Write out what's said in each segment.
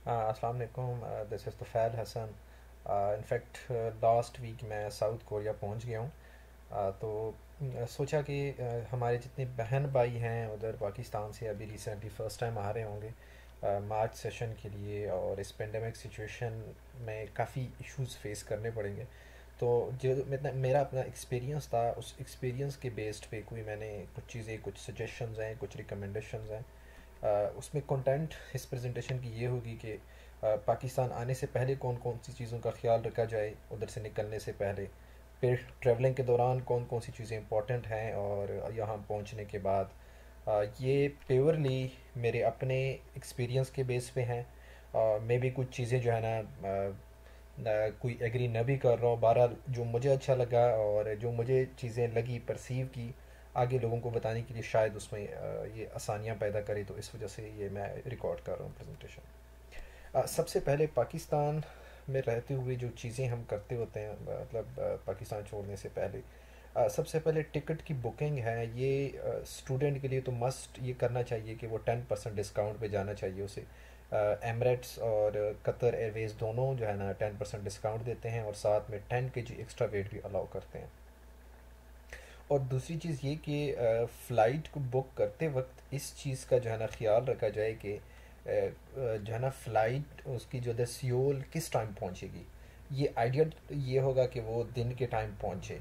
अस्सलाम वालेकुम। This is Tufail Hasan. In fact last week मैं साउथ कोरिया पहुंच गया हूँ। तो सोचा कि हमारे जितने बहन भाई हैं उधर पाकिस्तान से अभी रिसेंटली फ़र्स्ट टाइम आ रहे होंगे मार्च सेशन के लिए, और इस पेंडेमिक सिचुएशन में काफ़ी इश्यूज फेस करने पड़ेंगे। तो जो मेरा अपना एक्सपीरियंस था, उस एक्सपीरियंस के बेस्ड पे कोई मैंने कुछ चीज़ें, कुछ सजेशंस हैं, कुछ रिकमेंडेशंस हैं। उसमें कंटेंट इस प्रेजेंटेशन की ये होगी कि पाकिस्तान आने से पहले कौन कौन सी चीज़ों का ख्याल रखा जाए उधर से निकलने से पहले, फिर ट्रैवलिंग के दौरान कौन कौन सी चीज़ें इंपॉर्टेंट हैं, और यहाँ पहुँचने के बाद। ये प्योरली मेरे अपने एक्सपीरियंस के बेस पे हैं। मे भी कुछ चीज़ें जो है ना, कोई एग्री न भी कर रहा हूँ। बहरहाल जो मुझे अच्छा लगा और जो मुझे चीज़ें लगी, परसीव की, आगे लोगों को बताने के लिए शायद उसमें ये आसानियाँ पैदा करे, तो इस वजह से ये मैं रिकॉर्ड कर रहा हूँ प्रेजेंटेशन। सबसे पहले पाकिस्तान में रहते हुए जो चीज़ें हम करते होते हैं, मतलब पाकिस्तान छोड़ने से पहले, सबसे पहले टिकट की बुकिंग है। ये स्टूडेंट के लिए तो मस्ट ये करना चाहिए कि वो 10% डिस्काउंट पे जाना चाहिए उसे। एमरेट्स और कतर एयरवेज़ दोनों जो है ना 10% डिस्काउंट देते हैं, और साथ में 10 kg एक्स्ट्रा वेट भी अलाउ करते हैं। और दूसरी चीज़ ये कि फ़्लाइट को बुक करते वक्त इस चीज़ का जो है ना ख्याल रखा जाए कि जो है ना फ़्लाइट उसकी जो है सियोल किस टाइम पहुंचेगी। ये आइडिया ये होगा कि वो दिन के टाइम पहुंचे,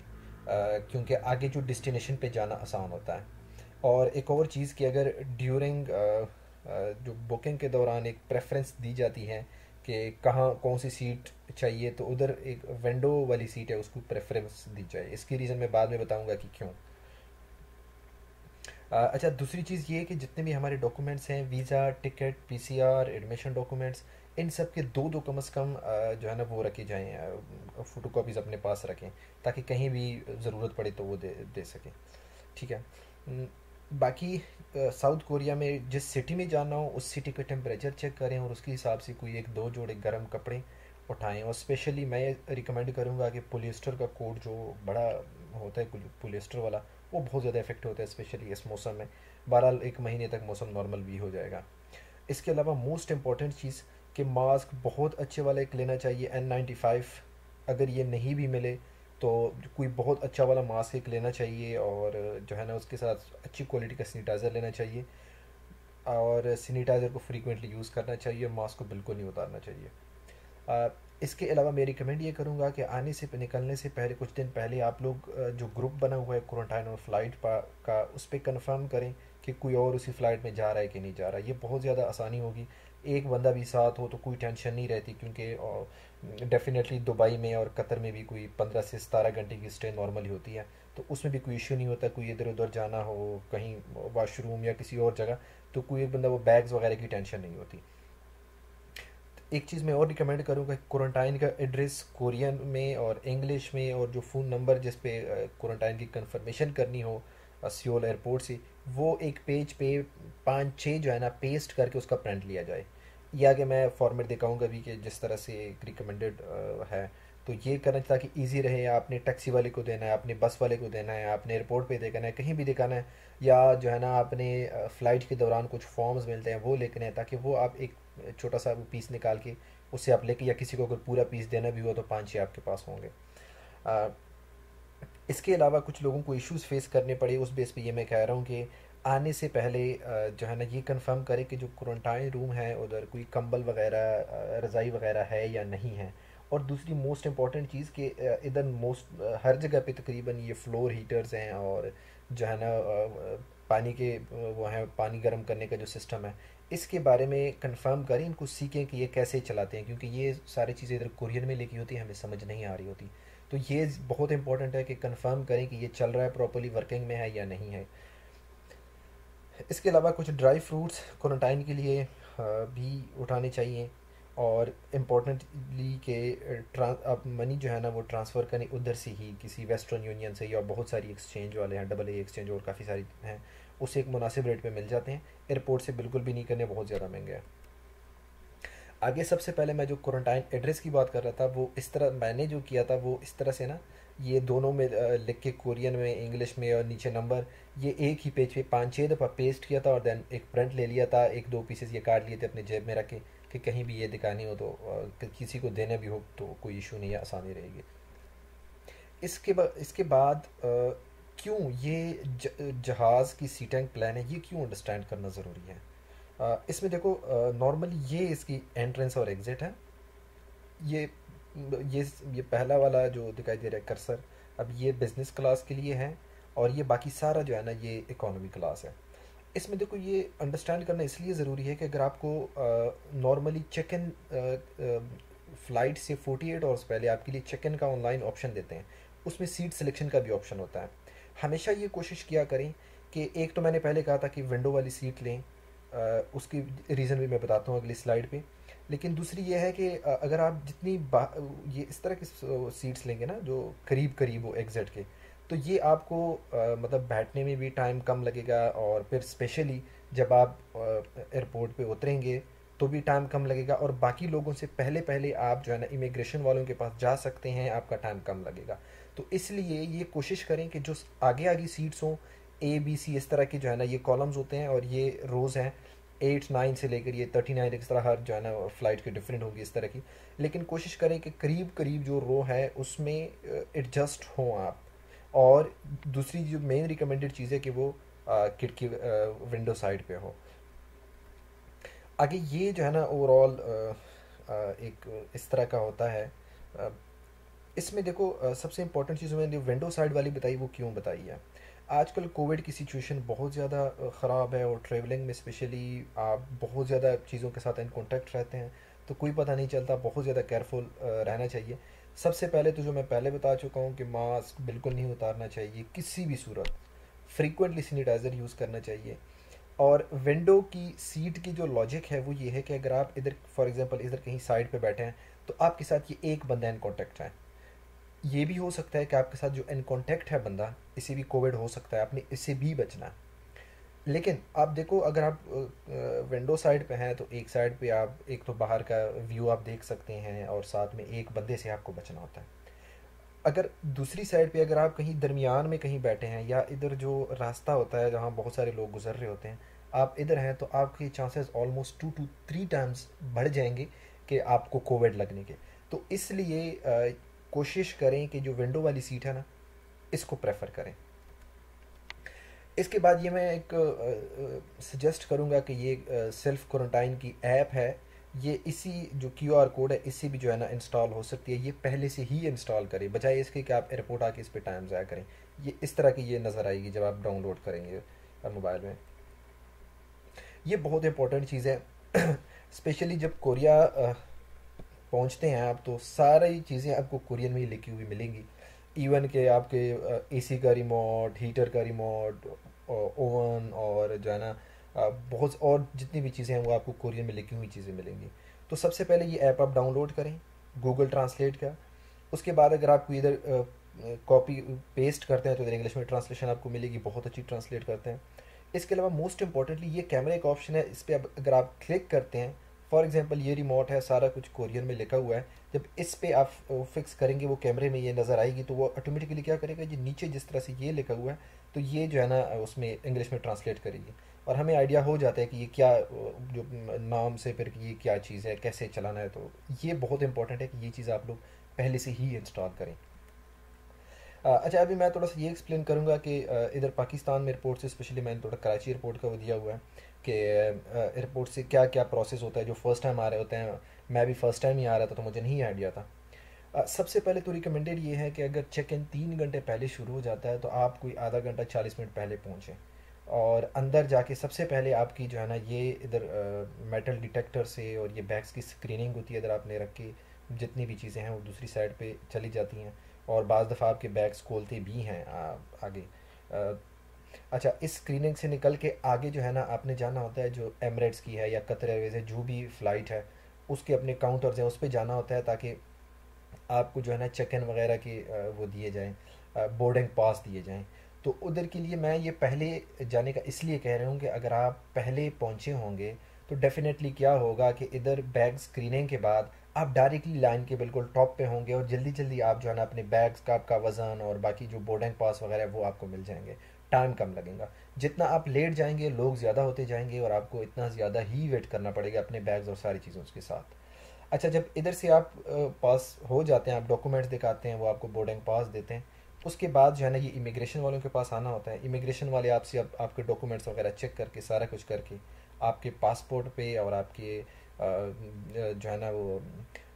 क्योंकि आगे जो डेस्टिनेशन पे जाना आसान होता है। और एक और चीज़ कि अगर ड्यूरिंग जो बुकिंग के दौरान एक प्रेफरेंस दी जाती है कि कहाँ कौन सी सीट चाहिए, तो उधर एक विंडो वाली सीट है, उसको प्रेफरेंस दी जाए। इसकी रीज़न मैं बाद में बताऊंगा कि क्यों। अच्छा, दूसरी चीज़ ये है कि जितने भी हमारे डॉक्यूमेंट्स हैं, visa, ticket, PCR, admission documents, इन सब के दो दो कम से कम जो है ना वो रखे जाएँ, फ़ोटो कॉपीज़ अपने पास रखें, ताकि कहीं भी ज़रूरत पड़े तो वो दे दे सकें। ठीक है। न, बाकी साउथ कोरिया में जिस सिटी में जाना हो उस सिटी का टेम्परेचर चेक करें, और उसके हिसाब से कोई एक दो जोड़े गर्म कपड़े उठाएं। और स्पेशली मैं रिकमेंड करूँगा कि पोलिएस्टर का कोट जो बड़ा होता है, पोलिएस्टर वाला, वो बहुत ज़्यादा इफेक्ट होता है स्पेशली इस मौसम में। बहरहाल एक महीने तक मौसम नॉर्मल भी हो जाएगा। इसके अलावा मोस्ट इम्पॉर्टेंट चीज़ कि मास्क बहुत अच्छे वाला एक लेना चाहिए, N95। अगर ये नहीं भी मिले तो कोई बहुत अच्छा वाला मास्क एक लेना चाहिए, और जो है ना उसके साथ अच्छी क्वालिटी का सैनिटाइज़र लेना चाहिए, और सैनिटाइज़र को फ्रीक्वेंटली यूज़ करना चाहिए, मास्क को बिल्कुल नहीं उतारना चाहिए। अ, इसके अलावा मैं रिकमेंड ये करूँगा कि आने से निकलने से पहले कुछ दिन पहले आप लोग जो ग्रुप बना हुआ है क्वारंटाइन और फ्लाइट का, उस पर कंफर्म करें कि कोई और उसी फ़्लाइट में जा रहा है कि नहीं जा रहा है। ये बहुत ज़्यादा आसानी होगी। एक बंदा भी साथ हो तो कोई टेंशन नहीं रहती, क्योंकि डेफिनेटली दुबई में और कतर में भी कोई 15 से 17 घंटे की स्टे नॉर्मली होती है, तो उसमें भी कोई इशू नहीं होता। कोई इधर उधर जाना हो, कहीं वॉशरूम या किसी और जगह, तो कोई एक बंदा वो बैग्स वगैरह की टेंशन नहीं होती। एक चीज़ मैं और रिकमेंड करूँगा, क्वारंटाइन का एड्रेस कोरियन में और इंग्लिश में, और जो फ़ोन नंबर जिस पे क्वारंटाइन की कंफर्मेशन करनी हो सियोल एयरपोर्ट से, वो एक पेज पे 5-6 जो है ना पेस्ट करके उसका प्रिंट लिया जाए। ये आगे मैं फॉर्मेट दिखाऊंगा भी कि जिस तरह से एक रिकमेंडेड है। तो ये करना ताकि इजी रहे। आपने टैक्सी वाले को देना है, आपने बस वाले को देना है, आपने एयरपोर्ट पे देना है, कहीं भी दिखाना है, या जो है ना आपने फ़्लाइट के दौरान कुछ फॉर्म्स मिलते हैं वो लिखने हैं, ताकि वो आप एक छोटा सा पीस निकाल के उससे आप लेके, या किसी को अगर पूरा पीस देना भी हो तो 5-6 आपके पास होंगे। आ, इसके अलावा कुछ लोगों को इश्यूज फेस करने पड़े, उस बेस पे ये मैं कह रहा हूँ कि आने से पहले जो है ना ये कंफर्म करें कि जो क्वारंटाइन रूम है उधर कोई कंबल वगैरह, रज़ाई वगैरह है या नहीं है। और दूसरी मोस्ट इम्पॉर्टेंट चीज़ कि इधर हर जगह पे तकरीबन ये फ्लोर हीटर्स हैं, और जो है ना पानी के वो हैं, पानी गर्म करने का जो सिस्टम है, इसके बारे में कंफर्म करें, इनको सीखें कि ये कैसे चलाते हैं, क्योंकि ये सारी चीज़ें इधर कुरियर में लिखी होती हैं, हमें समझ नहीं आ रही होती। तो ये बहुत इंपॉर्टेंट है कि कंफर्म करें कि ये चल रहा है प्रॉपर्ली, वर्किंग में है या नहीं है। इसके अलावा कुछ ड्राई फ्रूट्स क्वारंटाइन के लिए भी उठाने चाहिए। और इम्पोर्टेंटली कि आप मनी जो है ना वो ट्रांसफ़र करें उधर से ही, किसी वेस्टर्न यूनियन से, या बहुत सारी एक्सचेंज वाले हैं, AA एक्सचेंज और काफ़ी सारी हैं, उससे एक मुनासिब रेट पे मिल जाते हैं। एयरपोर्ट से बिल्कुल भी नहीं करने, बहुत ज़्यादा महंगे हैं। आगे सबसे पहले मैं जो क्वारंटाइन एड्रेस की बात कर रहा था, वो इस तरह मैंने जो किया था वो इस तरह से ना, ये दोनों में लिख के, कोरियन में, इंग्लिश में, और नीचे नंबर, ये एक ही पेज पे 5-6 दफ़ा पेस्ट किया था, और देन एक प्रिंट ले लिया था, एक दो पीसेस ये काट लिए थे अपने जेब में रख के कि कहीं भी ये दिखानी हो तो किसी को देने भी हो तो कोई इशू नहीं है, आसानी रहेगी। इसके बाद क्यों ये जहाज़ की सीटिंग प्लान है, ये क्यों अंडरस्टैंड करना ज़रूरी है। इसमें देखो, नॉर्मली ये इसकी एंट्रेंस और एग्ज़िट है। ये ये ये पहला वाला जो दिखाई दे रहा है कर्सर, अब ये बिज़नेस क्लास के लिए है, और ये बाकी सारा जो है ना ये इकोनॉमी क्लास है। इसमें देखो ये अंडरस्टैंड करना इसलिए ज़रूरी है कि अगर आपको नॉर्मली चेक इन फ़्लाइट से 48 आवर्स पहले आपके लिए चेक इन का ऑनलाइन ऑप्शन देते हैं, उसमें सीट सिलेक्शन का भी ऑप्शन होता है। हमेशा ये कोशिश किया करें कि एक तो मैंने पहले कहा था कि विंडो वाली सीट लें, उसकी रीज़न भी मैं बताता हूँ अगली स्लाइड पे। लेकिन दूसरी ये है कि अगर आप ये इस तरह की सीट्स लेंगे ना जो करीब करीब हो एग्ज़िट के, तो ये आपको मतलब बैठने में भी टाइम कम लगेगा, और फिर स्पेशली जब आप एयरपोर्ट पे उतरेंगे तो भी टाइम कम लगेगा, और बाकी लोगों से पहले पहले आप जो है ना इमिग्रेशन वालों के पास जा सकते हैं, आपका टाइम कम लगेगा। तो इसलिए ये कोशिश करें कि जो आगे आगे सीट्स हों, ए बी सी इस तरह की जो है ना ये कॉलम्स होते हैं, और ये रोज़ हैं 8 9 से लेकर ये 39, इस तरह हर जो है ना फ़्लाइट की डिफरेंट होगी इस तरह की। लेकिन कोशिश करें कि करीब करीब जो रो है उसमें एडजस्ट हों आप। और दूसरी जो मेन रिकमेंडेड चीज़ है कि वो खिड़की विंडो साइड पे हो। आगे ये जो है ना ओवरऑल एक इस तरह का होता है। अ, इसमें देखो, सबसे इंपॉर्टेंट चीज़ मैंने विंडो साइड वाली बताई, वो क्यों बताई है। आजकल कोविड की सिचुएशन बहुत ज़्यादा ख़राब है, और ट्रैवलिंग में स्पेशली आप बहुत ज़्यादा चीज़ों के साथ इन कांटेक्ट रहते हैं, तो कोई पता नहीं चलता, बहुत ज़्यादा केयरफुल रहना चाहिए। सबसे पहले तो जो मैं पहले बता चुका हूँ कि मास्क बिल्कुल नहीं उतारना चाहिए किसी भी सूरत, फ्रीक्वेंटली सैनिटाइज़र यूज़ करना चाहिए। और विंडो की सीट की जो लॉजिक है वो ये है कि अगर आप इधर फॉर एग्जांपल इधर कहीं साइड पे बैठे हैं, तो आपके साथ ये एक बंदा इन कांटेक्ट है। ये भी हो सकता है कि आपके साथ जो इन कांटेक्ट है बंदा, इसे भी कोविड हो सकता है, आपने इससे भी बचना है। लेकिन आप देखो, अगर आप विंडो साइड पे हैं तो एक साइड पे आप एक तो बाहर का व्यू आप देख सकते हैं, और साथ में एक बंदे से आपको बचना होता है। अगर दूसरी साइड पे अगर आप कहीं दरमियान में कहीं बैठे हैं, या इधर जो रास्ता होता है जहाँ बहुत सारे लोग गुजर रहे होते हैं, आप इधर हैं, तो आपके चांसेस ऑलमोस्ट 2 to 3 टाइम्स बढ़ जाएंगे कि आपको कोविड लगने के। तो इसलिए कोशिश करें कि जो विंडो वाली सीट है ना, इसको प्रेफर करें। इसके बाद ये मैं एक सजेस्ट करूँगा कि ये सेल्फ क्वारंटाइन की ऐप है, ये इसी जो क्यूआर कोड है इससे भी जो है ना इंस्टॉल हो सकती है। ये पहले से ही इंस्टॉल करें, बजाय इसके कि आप एयरपोर्ट आके इस पर टाइम ज़ाया करें। ये इस तरह की ये नज़र आएगी जब आप डाउनलोड करेंगे मोबाइल में। ये बहुत इंपॉर्टेंट चीज़ है स्पेशली जब कोरिया पहुंचते हैं आप, तो सारी चीज़ें आपको कोरियन में ही लिखी हुई मिलेंगी। इवन के आपके एसी का रिमोट, हीटर का रिमोट, ओवन, और जो है ना बहुत और जितनी भी चीज़ें हैं वो आपको कोरियन में लिखी हुई चीज़ें मिलेंगी। तो सबसे पहले ये ऐप आप डाउनलोड करें गूगल ट्रांसलेट का। उसके बाद अगर आपको इधर कॉपी पेस्ट करते हैं तो इधर इंग्लिश में ट्रांसलेशन आपको मिलेगी, बहुत अच्छी ट्रांसलेट करते हैं। इसके अलावा मोस्ट इंपॉर्टेंटली ये कैमरे का ऑप्शन है, इस पर अगर आप क्लिक करते हैं, फॉर एग्जांपल ये रिमोट है, सारा कुछ कोरियन में लिखा हुआ है, जब इस पे आप फिक्स करेंगे वो कैमरे में ये नज़र आएगी, तो वो ऑटोमेटिकली क्या करेगा, ये नीचे जिस तरह से ये लिखा हुआ है तो ये जो है ना उसमें इंग्लिश में ट्रांसलेट करेगी, और हमें आइडिया हो जाता है कि ये क्या जो नाम से फिर ये क्या चीज़ है, कैसे चलाना है। तो ये बहुत इंपॉर्टेंट है कि ये चीज़ आप लोग पहले से ही इंस्टॉल करें। अच्छा, अभी मैं थोड़ा सा ये एक्सप्लेन करूँगा कि इधर पाकिस्तान में एयरपोर्ट से, स्पेशली मैंने थोड़ा कराची एयरपोर्ट का वो दिया हुआ है कि एयरपोर्ट से क्या क्या प्रोसेस होता है। जो फर्स्ट टाइम आ रहे होते हैं, मैं भी फर्स्ट टाइम ही आ रहा था तो मुझे नहीं आइडिया था। सबसे पहले तो रिकमेंडेड ये है कि अगर चेक इन 3 घंटे पहले शुरू हो जाता है तो आप कोई आधा घंटा 40 मिनट पहले पहुँचें, और अंदर जाके सबसे पहले आपकी जो है ना ये इधर मेटल डिटेक्टर से और ये बैग्स की स्क्रीनिंग होती है, इधर आपने रख के जितनी भी चीज़ें हैं वो दूसरी साइड पे चली जाती हैं, और बाज़ दफ़ा आपके बैग्स खोलते भी हैं आगे। अ, अच्छा, इस स्क्रीनिंग से निकल के आगे जो है ना आपने जाना होता है, जो एमरेट्स की है या कतर एयरवेज़ है, जो भी फ़्लाइट है उसके अपने काउंटर्स हैं, उस पर जाना होता है ताकि आपको जो है ना चेक इन वगैरह के वो दिए जाएँ, बोर्डिंग पास दिए जाएँ। तो उधर के लिए मैं ये पहले जाने का इसलिए कह रहा हूँ कि अगर आप पहले पहुँचे होंगे तो डेफिनेटली क्या होगा कि इधर बैग स्क्रीनिंग के बाद आप डायरेक्टली लाइन के बिल्कुल टॉप पे होंगे, और जल्दी जल्दी आप जो है ना अपने बैग्स का आपका वज़न और बाकी जो बोर्डिंग पास वगैरह है वो आपको मिल जाएंगे, टाइम कम लगेगा। जितना आप लेट जाएंगे लोग ज़्यादा होते जाएंगे और आपको इतना ज़्यादा ही वेट करना पड़ेगा अपने बैग्स और सारी चीज़ों के साथ। अच्छा, जब इधर से आप पास हो जाते हैं, आप डॉक्यूमेंट्स दिखाते हैं, वो आपको बोर्डिंग पास देते हैं, उसके बाद जो है ना ये इमिग्रेशन वालों के पास आना होता है। इमिग्रेशन वाले आपसे अब आपके डॉक्यूमेंट्स वगैरह चेक करके सारा कुछ करके आपके पासपोर्ट पे और आपके जो है ना वो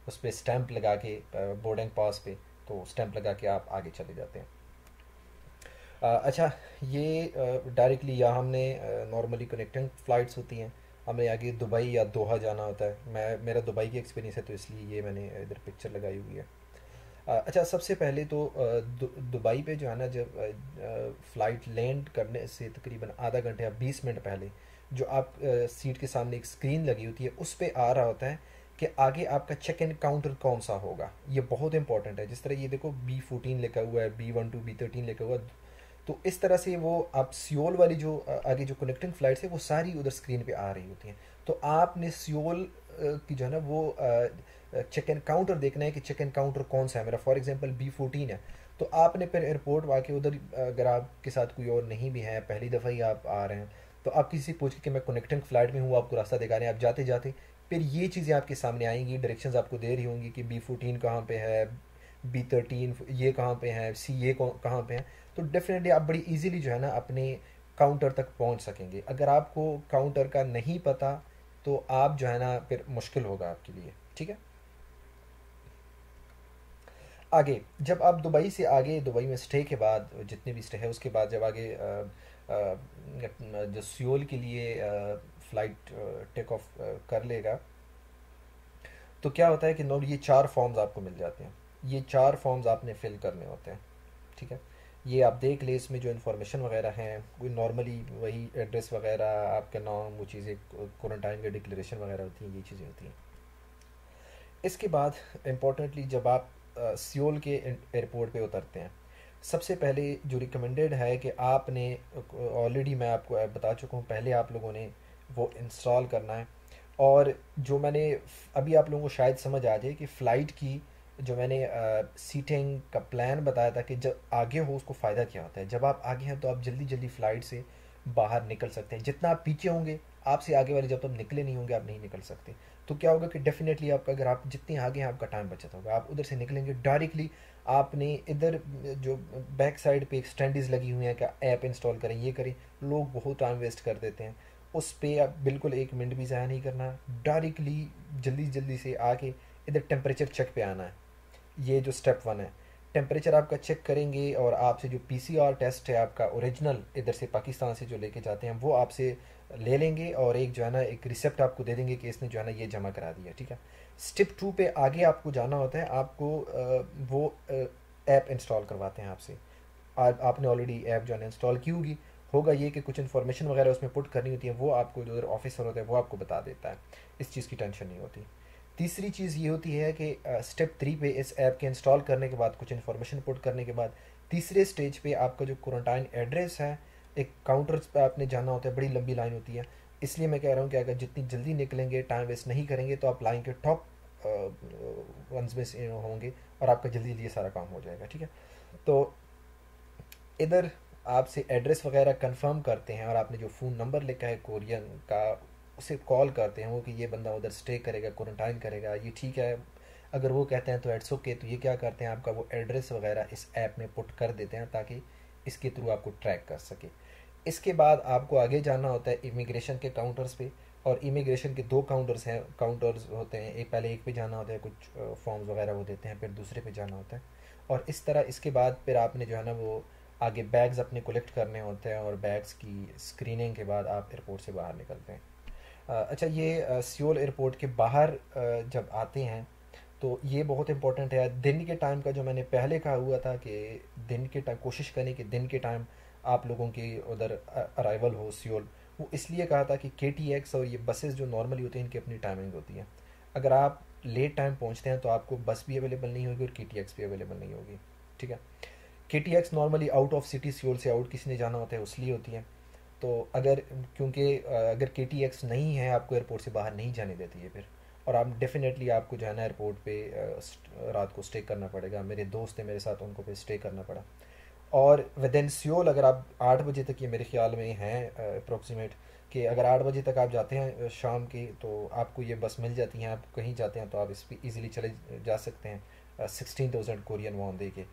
उस पर स्टैंप लगा के बोर्डिंग पास पे तो स्टैंप लगा के आप आगे चले जाते हैं। अच्छा, ये डायरेक्टली या हमने नॉर्मली कनेक्टिंग फ़्लाइट्स होती हैं, हमें आगे दुबई या दोहा जाना होता है। मैं मेरा दुबई की एक्सपीरियंस है तो इसलिए ये मैंने इधर पिक्चर लगाई हुई है। अच्छा, सबसे पहले तो दुबई पे जो है ना जब फ़्लाइट लैंड करने से तकरीबन आधा घंटे या 20 मिनट पहले जो आप सीट के सामने एक स्क्रीन लगी होती है उस पर आ रहा होता है कि आगे आपका चेक इन काउंटर कौन सा होगा। ये बहुत इंपॉर्टेंट है। जिस तरह ये देखो B14 लिखा हुआ है, B12 B13 लिखा हुआ है, तो इस तरह से वो आप सियोल वाली जो आगे जो कनेक्टिंग फ़्लाइट्स है वो सारी उधर स्क्रीन पे आ रही होती हैं। तो आपने सियोल की जो है ना वो चेक इन काउंटर देखना है कि चेक इन काउंटर कौन सा है। मेरा फॉर एग्जांपल B14 है, तो आपने फिर एयरपोर्ट आके उधर अगर आपके साथ कोई और नहीं भी है, पहली दफ़ा ही आप आ रहे हैं, तो आप किसी से पूछ के कि मैं कनेक्टिंग फ़्लाइट में हूँ, आपको रास्ता दिखा रहे हैं, आप जाते जाते फिर ये चीज़ें आपके सामने आएंगी, डायरेक्शंस आपको दे रही होंगी कि B14 कहाँ पे है, B13 ये कहाँ पे है, सी ये कहाँ पे है। तो डेफिनेटली आप बड़ी इजीली जो है ना अपने काउंटर तक पहुंच सकेंगे। अगर आपको काउंटर का नहीं पता तो आप जो है ना फिर मुश्किल होगा आपके लिए, ठीक है। आगे जब आप दुबई से आगे दुबई में स्टे के बाद जितने भी स्टे है उसके बाद जब आगे जो सियोल के लिए फ़्लाइट टेक ऑफ कर लेगा, तो क्या होता है कि नॉर्मली ये चार फॉर्म्स आपको मिल जाते हैं। ये चार फॉर्म्स आपने फिल करने होते हैं, ठीक है। ये आप देख ले, इसमें जो इन्फॉर्मेशन वगैरह हैं कोई नॉर्मली वही एड्रेस वगैरह, आपका नाम, वो चीज़ें, क्वारंटाइन के डिक्लेरेशन वगैरह होती हैं, ये चीज़ें होती हैं। इसके बाद इम्पोर्टेंटली जब आप सियोल के एयरपोर्ट पे उतरते हैं, सबसे पहले जो रिकमेंडेड है कि आपने ऑलरेडी मैं आपको बता चुका हूँ पहले, आप लोगों ने वो इंस्टॉल करना है। और जो मैंने अभी आप लोगों को शायद समझ आ जाए कि फ़्लाइट की जो मैंने सीटिंग का प्लान बताया था कि जब आगे हो उसको फ़ायदा क्या होता है। जब आप आगे हैं तो आप जल्दी जल्दी फ़्लाइट से बाहर निकल सकते हैं। जितना आप पीछे होंगे, आपसे आगे वाले जब तक निकले नहीं होंगे आप नहीं निकल सकते। तो क्या होगा कि डेफिनेटली आपका, अगर आप जितने आगे हैं आपका टाइम बचत होगा, आप उधर से निकलेंगे डायरेक्टली। आपने इधर जो बैक साइड पे एक स्टैंडीज लगी हुई हैं कि ऐप इंस्टॉल करें, ये करें, लोग बहुत टाइम वेस्ट कर देते हैं उस पर। आप बिल्कुल एक मिनट भी ज़ाया नहीं करना, डायरेक्टली जल्दी जल्दी से आके इधर टेम्परेचर चेक पे आना है। ये जो स्टेप वन है, टेम्परेचर आपका चेक करेंगे और आपसे जो पीसीआर टेस्ट है आपका ओरिजिनल इधर से पाकिस्तान से जो लेके जाते हैं वो आपसे ले लेंगे और एक जो है ना एक रिसिप्ट आपको दे देंगे कि इसने जो है ना ये जमा करा दिया, ठीक है। स्टेप टू पे आगे आपको जाना होता है। आपको वो ऐप इंस्टॉल करवाते हैं आपसे। आपने ऑलरेडी ऐप जो है इंस्टॉल की होगी, होगा ये कि कुछ इन्फॉर्मेशन वगैरह उसमें पुट करनी होती है, वो आपको जो उधर ऑफिसर होता है वो आपको बता देता है। इस चीज़ की टेंशन नहीं होती। तीसरी चीज़ ये होती है कि स्टेप 3 पे इस ऐप के इंस्टॉल करने के बाद कुछ इन्फॉर्मेशन पुट करने के बाद तीसरे स्टेज पे आपका जो क्वारंटाइन एड्रेस है, एक काउंटर पे आपने जाना होता है, बड़ी लंबी लाइन होती है। इसलिए मैं कह रहा हूँ कि अगर जितनी जल्दी निकलेंगे, टाइम वेस्ट नहीं करेंगे, तो आप लाइन के टॉप वंस में होंगे और आपका जल्दी जल्दी ये सारा काम हो जाएगा, ठीक है। तो इधर आपसे एड्रेस वगैरह कंफर्म करते हैं और आपने जो फ़ोन नंबर लिखा है कोरियन का उसे कॉल करते हैं वो कि ये बंदा उधर स्टे करेगा, क्वारंटाइन करेगा, ये ठीक है। अगर वो कहते हैं तो इट्स ओके, तो ये क्या करते हैं आपका वो एड्रेस वगैरह इस ऐप में पुट कर देते हैं ताकि इसके थ्रू आपको ट्रैक कर सके। इसके बाद आपको आगे जाना होता है इमिग्रेशन के काउंटर्स पे। और इमिग्रेशन के दो काउंटर्स होते हैं। एक पहले एक पे जाना होता है, कुछ फॉर्म्स वगैरह वो देते हैं, फिर दूसरे पे जाना होता है। और इस तरह इसके बाद फिर आपने जो है ना वो आगे बैग्स अपने कलेक्ट करने होते हैं और बैग्स की स्क्रीनिंग के बाद आप एयरपोर्ट से बाहर निकलते हैं। अच्छा, ये सियोल एयरपोर्ट के बाहर जब आते हैं तो ये बहुत इंपॉर्टेंट है। दिन के टाइम का जो मैंने पहले कहा हुआ था कि दिन के टाइम कोशिश करें कि दिन के टाइम आप लोगों की उधर अराइवल हो सियोल। वो इसलिए कहा था कि KTX और ये बसेस जो नॉर्मली होती हैं इनकी अपनी टाइमिंग होती है। अगर आप लेट टाइम पहुंचते हैं तो आपको बस भी अवेलेबल नहीं होगी और KTX भी अवेलेबल नहीं होगी, ठीक है। KTX normally out of city Seoul से आउट किसी ने जाना होता है उसलिए होती है। तो अगर क्योंकि अगर KTX नहीं है आपको एयरपोर्ट से बाहर नहीं जाने देती है फिर। और आप डेफिनेटली आपको जो है ना एयरपोर्ट पे रात को स्टे करना पड़ेगा। मेरे दोस्त थे मेरे साथ, उनको पे स्टे करना पड़ा। और विदिन सियोल अगर आप 8 बजे तक, ये मेरे ख्याल में हैं अप्रोक्सीमेट, कि अगर 8 बजे तक आप जाते हैं शाम के, तो आपको ये बस मिल जाती हैं। आप कहीं जाते हैं तो आप इस पर ईज़िली चले जा सकते हैं 16,000 कोरियन वॉन दे के।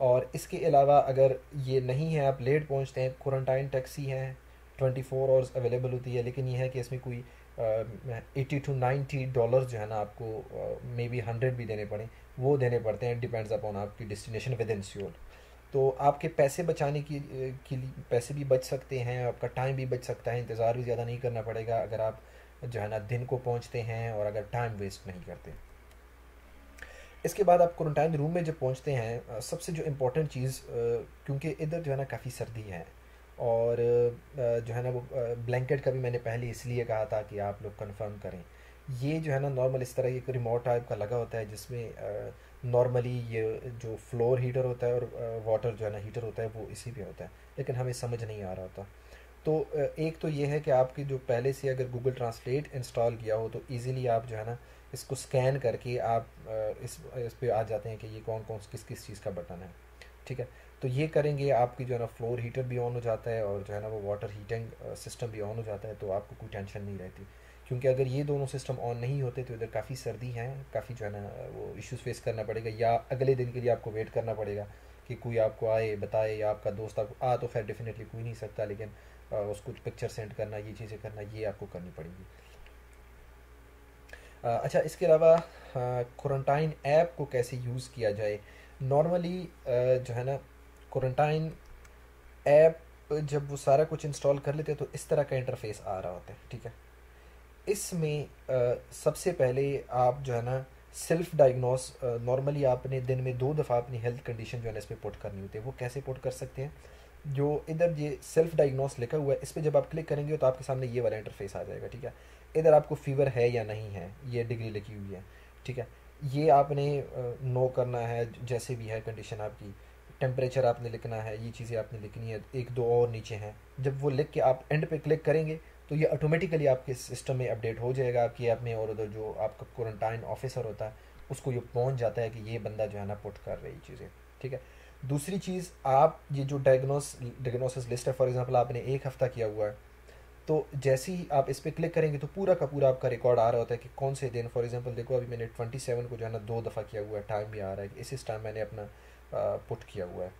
और इसके अलावा अगर ये नहीं है, आप लेट पहुंचते हैं, क्वारंटाइन टैक्सी हैं, 24 आवर्स अवेलेबल होती है, लेकिन ये है कि इसमें कोई $80 to $90 जो है ना, आपको मे बी 100 भी देने पड़े, वो देने पड़ते हैं, डिपेंड्स अपॉन आपकी डेस्टिनेशन विद इन सियोल। तो आपके पैसे बचाने के लिए पैसे भी बच सकते हैं, आपका टाइम भी बच सकता है, इंतज़ार भी ज़्यादा नहीं करना पड़ेगा अगर आप जो है ना दिन को पहुंचते हैं और अगर टाइम वेस्ट नहीं करते। इसके बाद आप क्वारंटाइन रूम में जब पहुंचते हैं, सबसे जो इम्पोर्टेंट चीज़, क्योंकि इधर जो है ना काफ़ी सर्दी है, और जो है ना वो ब्लैंकेट का भी मैंने पहले इसलिए कहा था कि आप लोग कंफर्म करें। ये जो है ना नॉर्मल इस तरह एक रिमोट टाइप का लगा होता है, जिसमें नॉर्मली ये जो फ्लोर हीटर होता है और वाटर जो है ना हीटर होता है, वो इसी पे होता है, लेकिन हमें समझ नहीं आ रहा होता। तो एक तो ये है कि आपकी जो पहले से अगर गूगल ट्रांसलेट इंस्टॉल किया हो, तो इजीली आप जो है ना इसको स्कैन करके आप इस पे आ जाते हैं कि ये कौन कौन किस किस चीज़ का बटन है। ठीक है, तो ये करेंगे, आपकी जो है ना फ्लोर हीटर भी ऑन हो जाता है और जो है ना वो वाटर हीटिंग सिस्टम भी ऑन हो जाता है, तो आपको कोई टेंशन नहीं रहती। क्योंकि अगर ये दोनों सिस्टम ऑन नहीं होते तो इधर काफ़ी सर्दी है, काफ़ी जो है ना वो इश्यूज फेस करना पड़ेगा, या अगले दिन के लिए आपको वेट करना पड़ेगा कि कोई आपको आए बताए, या आपका दोस्त आपको तो खैर डेफिनेटली कोई नहीं सकता, लेकिन उसको पिक्चर सेंड करना, ये चीज़ें करना, ये आपको करनी पड़ेगी। अच्छा, इसके अलावा क्वारंटाइन ऐप को कैसे यूज़ किया जाए। नॉर्मली जो है ना क्वारंटाइन ऐप जब वो सारा कुछ इंस्टॉल कर लेते हैं तो इस तरह का इंटरफेस आ रहा होता है। ठीक है, इसमें सबसे पहले आप जो है ना सेल्फ डायग्नोस, नॉर्मली आपने दिन में 2 दफ़ा अपनी हेल्थ कंडीशन जो है ना इस पर पुट करनी होती है। वो कैसे पुट कर सकते हैं, जो इधर ये सेल्फ डायग्नोस लिखा हुआ है, इस पर जब आप क्लिक करेंगे तो आपके सामने ये वाला इंटरफेस आ जाएगा। ठीक है, इधर आपको फीवर है या नहीं है, ये डिग्री लिखी हुई है। ठीक है, ये आपने नो करना है, जैसे भी है कंडीशन आपकी। टेम्परेचर आपने लिखना है, ये चीज़ें आपने लिखनी है, एक दो और नीचे हैं। जब वो लिख के आप एंड पे क्लिक करेंगे तो ये ऑटोमेटिकली आपके सिस्टम में अपडेट हो जाएगा आपकी ऐप में, और उधर जो आपका क्वारंटाइन ऑफिसर होता है उसको ये पहुंच जाता है कि ये बंदा जो है ना पुट कर रही चीज़ें। ठीक है, दूसरी चीज़, आप ये जो डायग्नोसिस लिस्ट है, फॉर एग्जांपल आपने 1 हफ़्ता किया हुआ है, तो जैसे ही आप इस पर क्लिक करेंगे तो पूरा का पूरा आपका रिकॉर्ड आ रहा होता है कि कौन से दिन। फॉर एग्जांपल देखो, अभी मैंने 27 को जो है ना 2 दफ़ा किया हुआ है, टाइम भी आ रहा है कि इस टाइम मैंने अपना पुट किया हुआ है।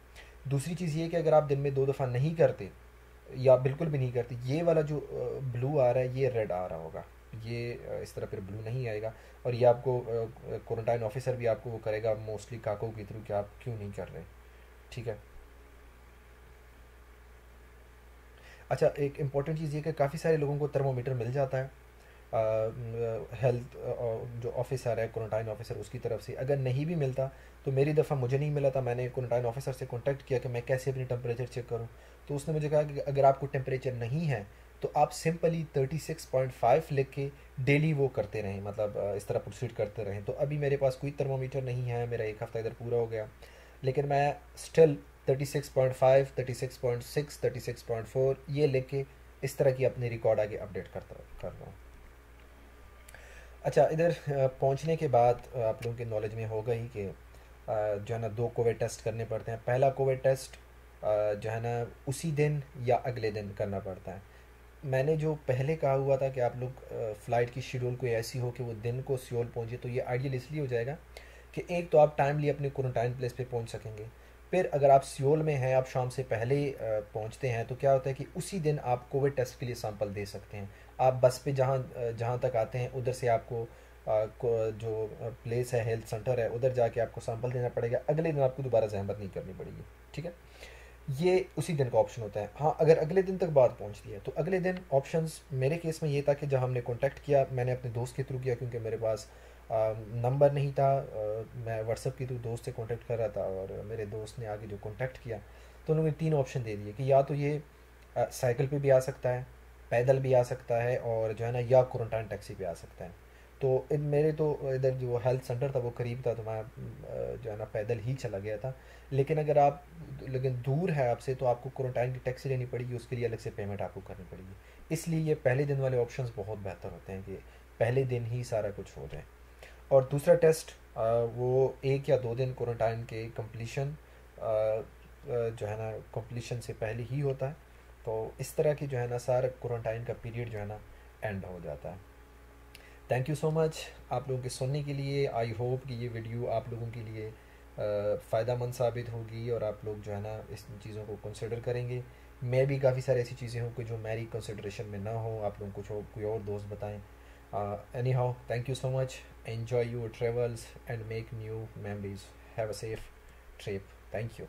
दूसरी चीज़ ये कि अगर आप दिन में 2 दफ़ा नहीं करते या बिल्कुल भी नहीं करते, ये वाला जो ब्लू आ रहा है ये रेड आ रहा होगा, ये इस तरह फिर ब्लू नहीं आएगा। और ये आपको क्वारंटाइन ऑफिसर भी आपको वो करेगा मोस्टली काको के थ्रू कि आप क्यों नहीं कर रहे। ठीक है। अच्छा, एक इम्पॉर्टेंट चीज़ ये कि काफ़ी सारे लोगों को थर्मोमीटर मिल जाता है हेल्थ जो ऑफिसर है क्वारंटाइन ऑफिसर उसकी तरफ से। अगर नहीं भी मिलता, तो मेरी दफ़ा मुझे नहीं मिला था, मैंने क्वारंटाइन ऑफिसर से कांटेक्ट किया कि मैं कैसे अपनी टेम्परेचर चेक करूं। तो उसने मुझे कहा कि अगर आपको टेम्परेचर नहीं है तो आप सिंपली 36.5 लिख के डेली वो करते रहें, मतलब इस तरह प्रोसीड करते रहें। तो अभी मेरे पास कोई थर्मोमीटर नहीं है, मेरा 1 हफ़्ता इधर पूरा हो गया, लेकिन मैं स्टिल 36.5, 36.6, 36.4 ये लिख के इस तरह की अपनी रिकॉर्ड आगे अपडेट कर रहा हूँ। अच्छा, इधर पहुंचने के बाद आप लोगों के नॉलेज में होगा ही कि जो है ना 2 कोविड टेस्ट करने पड़ते हैं। पहला कोविड टेस्ट जो है ना उसी दिन या अगले दिन करना पड़ता है। मैंने जो पहले कहा हुआ था कि आप लोग फ़्लाइट की शेड्यूल कोई ऐसी हो कि वो दिन को सियोल पहुंचे, तो ये आइडियल इसलिए हो जाएगा कि एक तो आप टाइमली अपने क्वारंटाइन प्लेस पे पहुंच सकेंगे। फिर अगर आप सियोल में हैं, आप शाम से पहले पहुंचते हैं, तो क्या होता है कि उसी दिन आप कोविड टेस्ट के लिए सैंपल दे सकते हैं। आप बस पे जहाँ जहाँ तक आते हैं उधर से आपको जो प्लेस है, हेल्थ सेंटर है, उधर जाके आपको सैंपल देना पड़ेगा, अगले दिन आपको दोबारा जहमत नहीं करनी पड़ेगी। ठीक है, ये उसी दिन का ऑप्शन होता है। हाँ, अगर अगले दिन तक बात पहुंचती है तो अगले दिन ऑप्शंस मेरे केस में ये था कि जब हमने कांटेक्ट किया, मैंने अपने दोस्त के थ्रू किया क्योंकि मेरे पास नंबर नहीं था। मैं व्हाट्सएप के थ्रू दोस्त से कांटेक्ट कर रहा था, और मेरे दोस्त ने आगे जो कांटेक्ट किया, तो उन्होंने 3 ऑप्शन दे दिए कि या तो ये साइकिल पे भी आ सकता है, पैदल भी आ सकता है, और जो है ना या क्वारंटाइन टैक्सी पे आ सकता है। तो इन मेरे तो इधर जो हेल्थ सेंटर था वो करीब था, तो मैं जो है ना पैदल ही चला गया था। लेकिन दूर है आपसे तो आपको क्वारंटाइन की टैक्सी लेनी पड़ेगी, उसके लिए अलग से पेमेंट आपको करनी पड़ेगी। इसलिए ये पहले दिन वाले ऑप्शंस बहुत बेहतर होते हैं कि पहले दिन ही सारा कुछ हो जाए। और दूसरा टेस्ट वो 1 या 2 दिन क्वारंटाइन के कंप्लीशन जो है ना कंप्लीशन से पहले ही होता है। तो इस तरह की जो है ना सारा क्वारंटाइन का पीरियड जो है ना एंड हो जाता है। थैंक यू सो मच आप लोगों के सुनने के लिए। आई होप कि ये वीडियो आप लोगों के लिए फ़ायदा मंद साबित होगी और आप लोग जो है ना इस चीज़ों को कंसिडर करेंगे। मैं भी काफ़ी सारी ऐसी चीज़ें हों कि जो मेरी कंसिडरेशन में ना हो, आप लोगों को कुछ और कोई और दोस्त बताएं। Any how thank you so much. Enjoy your travels and make new memories. Have a safe trip. Thank you.